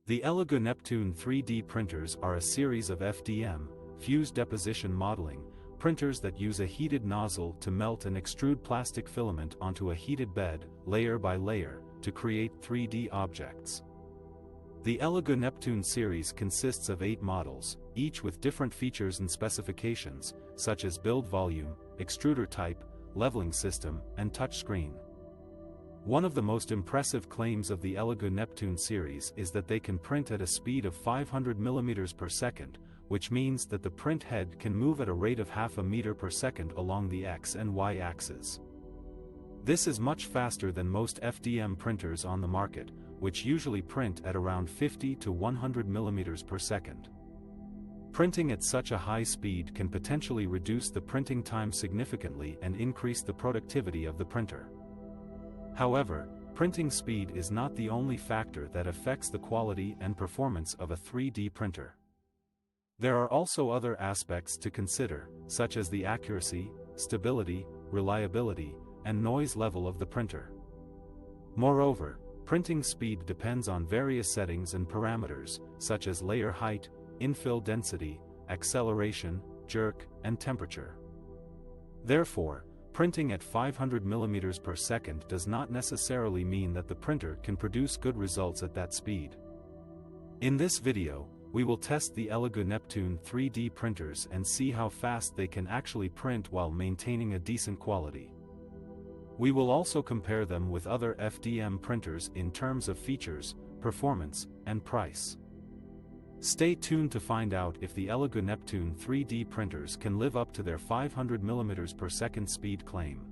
The Elegoo Neptune 3D printers are a series of FDM, fused deposition modeling, printers that use a heated nozzle to melt and extrude plastic filament onto a heated bed, layer by layer, to create 3D objects. The Elegoo Neptune series consists of 8 models, each with different features and specifications, such as build volume, extruder type, leveling system, and touchscreen. One of the most impressive claims of the Elegoo Neptune series is that they can print at a speed of 500 mm per second, which means that the print head can move at a rate of half a meter per second along the X and Y axes. This is much faster than most FDM printers on the market, which usually print at around 50 to 100 mm per second. Printing at such a high speed can potentially reduce the printing time significantly and increase the productivity of the printer. However, printing speed is not the only factor that affects the quality and performance of a 3D printer. There are also other aspects to consider, such as the accuracy, stability, reliability, and noise level of the printer. Moreover, printing speed depends on various settings and parameters, such as layer height, infill density, acceleration, jerk, and temperature. Therefore, printing at 500 mm per second does not necessarily mean that the printer can produce good results at that speed. In this video, we will test the Elegoo Neptune 3D printers and see how fast they can actually print while maintaining a decent quality. We will also compare them with other FDM printers in terms of features, performance, and price. Stay tuned to find out if the Elegoo Neptune 3D printers can live up to their 500 mm per second speed claim.